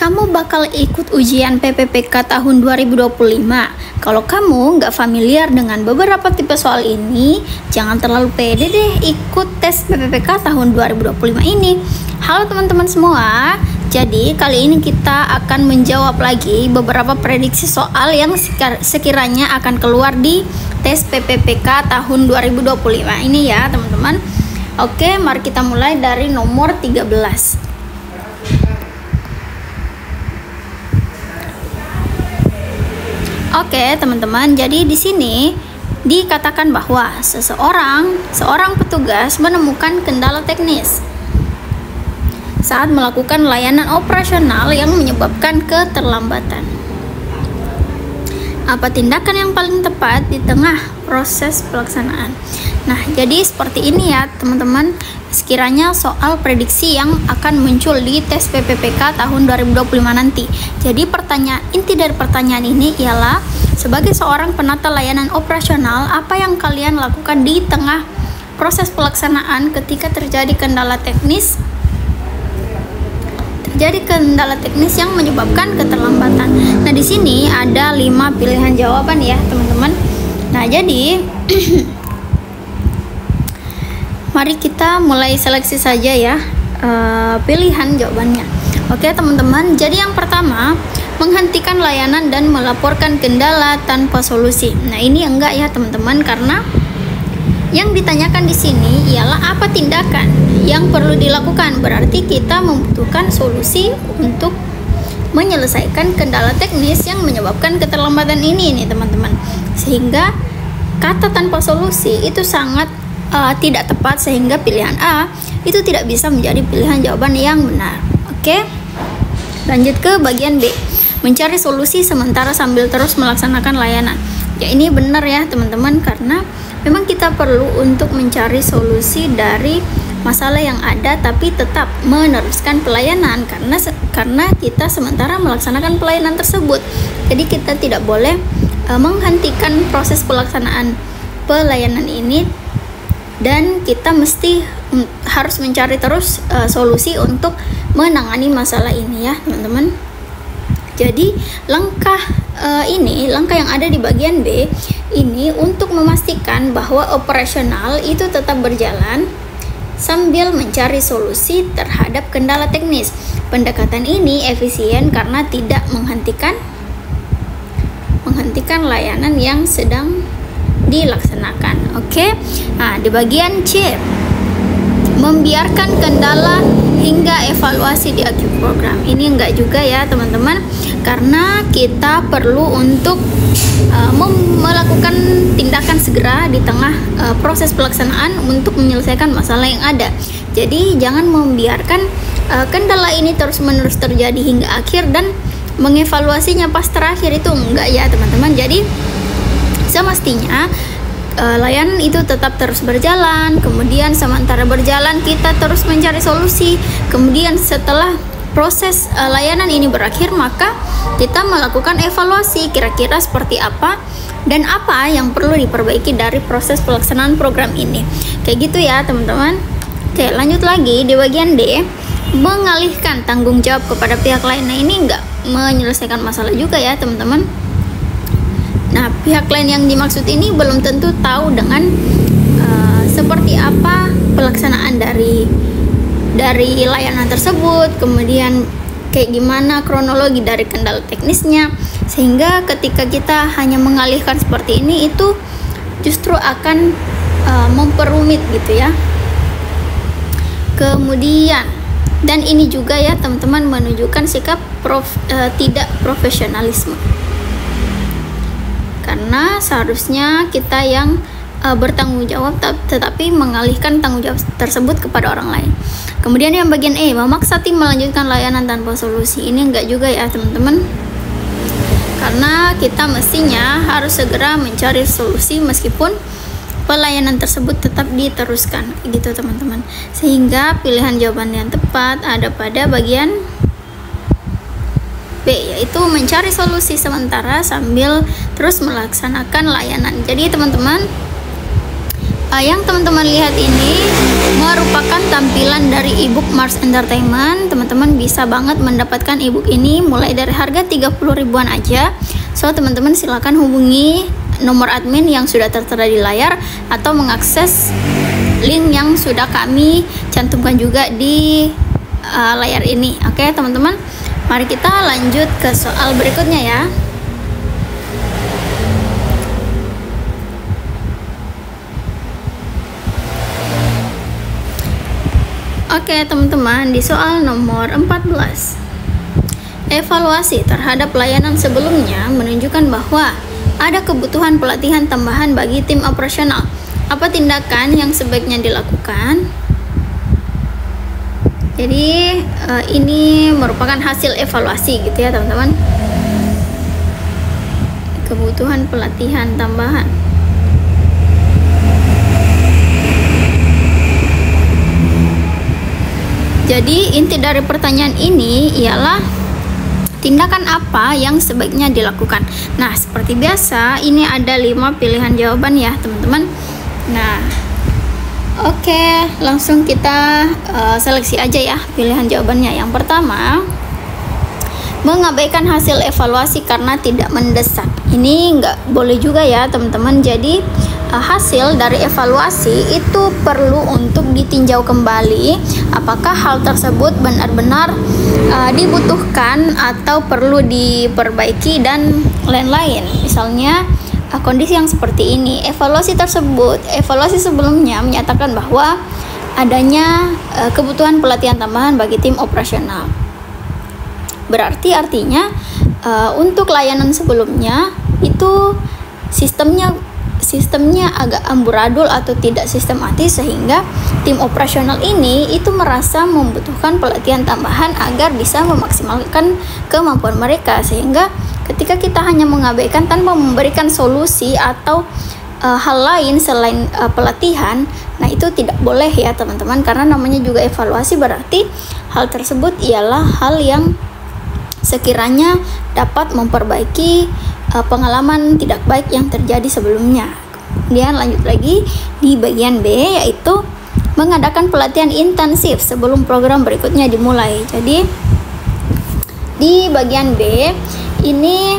Kamu bakal ikut ujian PPPK tahun 2025. Kalau kamu nggak familiar dengan beberapa tipe soal ini, jangan terlalu pede deh ikut tes PPPK tahun 2025 ini. Halo teman-teman semua, jadi kali ini kita akan menjawab lagi beberapa prediksi soal yang sekiranya akan keluar di tes PPPK tahun 2025 ini ya teman-teman. Oke, mari kita mulai dari nomor 13. Oke, teman-teman. Jadi di sini dikatakan bahwa seorang petugas menemukan kendala teknis saat melakukan layanan operasional yang menyebabkan keterlambatan. Apa tindakan yang paling tepat di tengah proses pelaksanaan? Nah, jadi seperti ini ya, teman-teman. Sekiranya soal prediksi yang akan muncul di tes PPPK tahun 2025 nanti. Jadi inti dari pertanyaan ini ialah, sebagai seorang penata layanan operasional, apa yang kalian lakukan di tengah proses pelaksanaan ketika terjadi kendala teknis yang menyebabkan keterlambatan. Nah, di sini ada 5 pilihan jawaban ya, teman-teman. Nah, jadi mari kita mulai seleksi saja ya pilihan jawabannya. Oke teman-teman, jadi yang pertama, menghentikan layanan dan melaporkan kendala tanpa solusi. Nah, ini enggak ya teman-teman, karena yang ditanyakan di sini ialah apa tindakan yang perlu dilakukan. Berarti kita membutuhkan solusi untuk menyelesaikan kendala teknis yang menyebabkan keterlambatan ini nih teman-teman. Sehingga kata tanpa solusi itu sangat tidak tepat, sehingga pilihan A itu tidak bisa menjadi pilihan jawaban yang benar. Oke, lanjut ke bagian B, mencari solusi sementara sambil terus melaksanakan layanan. Ya, ini benar ya teman-teman, karena memang kita perlu untuk mencari solusi dari masalah yang ada, tapi tetap meneruskan pelayanan karena kita sementara melaksanakan pelayanan tersebut. Jadi kita tidak boleh menghentikan proses pelaksanaan pelayanan ini, dan kita mesti harus mencari terus solusi untuk menangani masalah ini ya teman-teman. Jadi langkah yang ada di bagian B ini untuk memastikan bahwa operasional itu tetap berjalan sambil mencari solusi terhadap kendala teknis. Pendekatan ini efisien karena tidak menghentikan layanan yang sedang dilaksanakan. Oke. Nah, di bagian C, membiarkan kendala hingga evaluasi di akhir program. Ini enggak juga ya teman-teman, karena kita perlu untuk melakukan tindakan segera di tengah proses pelaksanaan untuk menyelesaikan masalah yang ada. Jadi jangan membiarkan kendala ini terus-menerus terjadi hingga akhir dan mengevaluasinya pas terakhir, itu enggak ya teman-teman. Jadi semestinya layanan itu tetap terus berjalan, kemudian sementara berjalan kita terus mencari solusi, kemudian setelah proses layanan ini berakhir, maka kita melakukan evaluasi kira-kira seperti apa dan apa yang perlu diperbaiki dari proses pelaksanaan program ini. Kayak gitu ya teman-teman. Oke, lanjut lagi di bagian D, mengalihkan tanggung jawab kepada pihak lain. Nah, ini enggak menyelesaikan masalah juga ya teman-teman. Nah, pihak lain yang dimaksud ini belum tentu tahu dengan seperti apa pelaksanaan dari layanan tersebut, kemudian kayak gimana kronologi dari kendala teknisnya, sehingga ketika kita hanya mengalihkan seperti ini, itu justru akan memperumit gitu ya. Kemudian, dan ini juga ya teman-teman, menunjukkan sikap tidak profesionalisme. Karena seharusnya kita yang bertanggung jawab, tetapi mengalihkan tanggung jawab tersebut kepada orang lain. Kemudian yang bagian E, memaksa tim melanjutkan layanan tanpa solusi. Ini enggak juga ya teman-teman, karena kita mestinya harus segera mencari solusi meskipun pelayanan tersebut tetap diteruskan gitu teman-teman. Sehingga pilihan jawaban yang tepat ada pada bagian B, yaitu mencari solusi sementara sambil terus melaksanakan layanan. Jadi teman-teman, Yang teman-teman lihat ini merupakan tampilan dari ebook Mars Entertainment. Teman-teman bisa banget mendapatkan ebook ini mulai dari harga 30 ribuan aja. So teman-teman silakan hubungi nomor admin yang sudah tertera di layar atau mengakses link yang sudah kami cantumkan juga di layar ini. Oke teman-teman, mari kita lanjut ke soal berikutnya ya. Oke teman-teman, di soal nomor 14, evaluasi terhadap layanan sebelumnya menunjukkan bahwa ada kebutuhan pelatihan tambahan bagi tim operasional. Apa tindakan yang sebaiknya dilakukan? Jadi ini merupakan hasil evaluasi gitu ya teman-teman. Kebutuhan pelatihan tambahan. Jadi inti dari pertanyaan ini ialah tindakan apa yang sebaiknya dilakukan. Nah, seperti biasa ini ada 5 pilihan jawaban ya teman-teman. Nah, oke, langsung kita seleksi aja ya pilihan jawabannya. Yang pertama, mengabaikan hasil evaluasi karena tidak mendesak. Ini nggak boleh juga ya teman-teman. Jadi hasil dari evaluasi itu perlu untuk ditinjau kembali apakah hal tersebut benar-benar dibutuhkan atau perlu diperbaiki dan lain-lain. Misalnya kondisi yang seperti ini, evaluasi sebelumnya menyatakan bahwa adanya kebutuhan pelatihan tambahan bagi tim operasional. Berarti artinya untuk layanan sebelumnya itu sistemnya agak amburadul atau tidak sistematis, sehingga tim operasional ini itu merasa membutuhkan pelatihan tambahan agar bisa memaksimalkan kemampuan mereka. Sehingga ketika kita hanya mengabaikan tanpa memberikan solusi atau hal lain selain pelatihan, nah itu tidak boleh ya teman-teman, karena namanya juga evaluasi, berarti hal tersebut ialah hal yang sekiranya dapat memperbaiki pengalaman tidak baik yang terjadi sebelumnya. Kemudian lanjut lagi di bagian B, yaitu mengadakan pelatihan intensif sebelum program berikutnya dimulai. Jadi di bagian B ini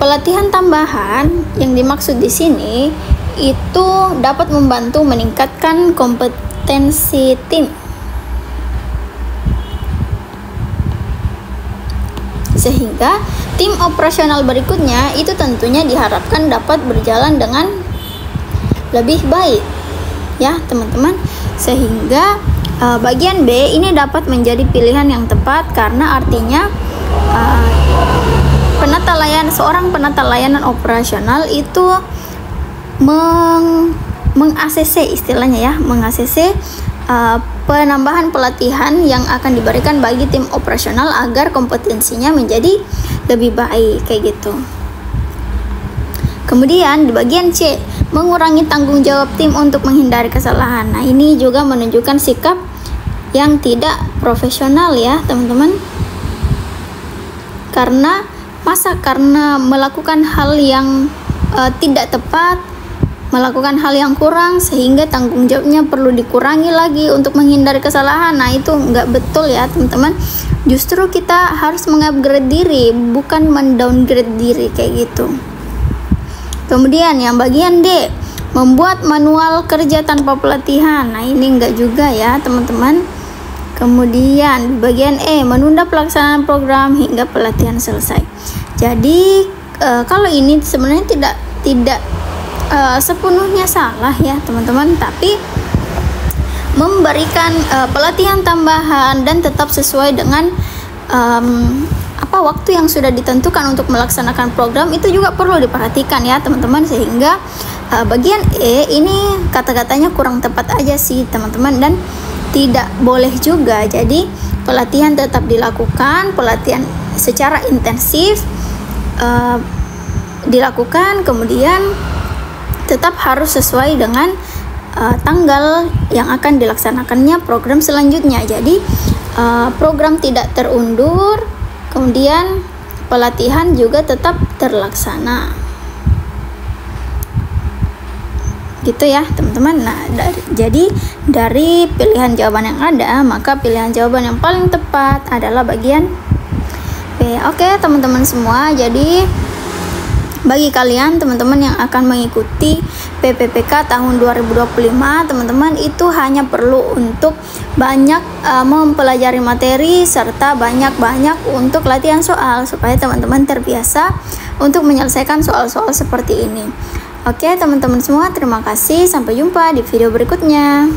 pelatihan tambahan yang dimaksud di sini itu dapat membantu meningkatkan kompetensi tim, sehingga tim operasional berikutnya itu tentunya diharapkan dapat berjalan dengan lebih baik ya teman-teman. Sehingga bagian B ini dapat menjadi pilihan yang tepat, karena artinya seorang penata layanan operasional itu meng-ACC istilahnya ya, meng-ACC penambahan pelatihan yang akan diberikan bagi tim operasional agar kompetensinya menjadi lebih baik kayak gitu. Kemudian di bagian C, mengurangi tanggung jawab tim untuk menghindari kesalahan. Nah, ini juga menunjukkan sikap yang tidak profesional ya teman-teman. Karena melakukan hal yang tidak tepat, melakukan hal yang kurang, sehingga tanggung jawabnya perlu dikurangi lagi untuk menghindari kesalahan. Nah, itu nggak betul ya teman-teman. Justru kita harus mengupgrade diri, bukan mendowngrade diri kayak gitu. Kemudian yang bagian D, membuat manual kerja tanpa pelatihan. Nah, ini nggak juga ya teman-teman. Kemudian bagian E, menunda pelaksanaan program hingga pelatihan selesai. Jadi kalau ini sebenarnya tidak sepenuhnya salah ya teman-teman, tapi memberikan pelatihan tambahan dan tetap sesuai dengan waktu yang sudah ditentukan untuk melaksanakan program itu juga perlu diperhatikan ya teman-teman. Sehingga bagian E ini kata-katanya kurang tepat aja sih teman-teman, dan tidak boleh juga. Jadi pelatihan tetap dilakukan, pelatihan secara intensif dilakukan, kemudian tetap harus sesuai dengan tanggal yang akan dilaksanakannya program selanjutnya. Jadi program tidak terundur, kemudian pelatihan juga tetap terlaksana. gitu ya teman-teman. Nah, jadi dari pilihan jawaban yang ada, maka pilihan jawaban yang paling tepat adalah bagian B. Oke teman-teman semua, jadi bagi kalian teman-teman yang akan mengikuti PPPK tahun 2025, teman-teman itu hanya perlu untuk banyak mempelajari materi serta banyak-banyak untuk latihan soal supaya teman-teman terbiasa untuk menyelesaikan soal-soal seperti ini. Oke teman-teman semua, terima kasih, sampai jumpa di video berikutnya.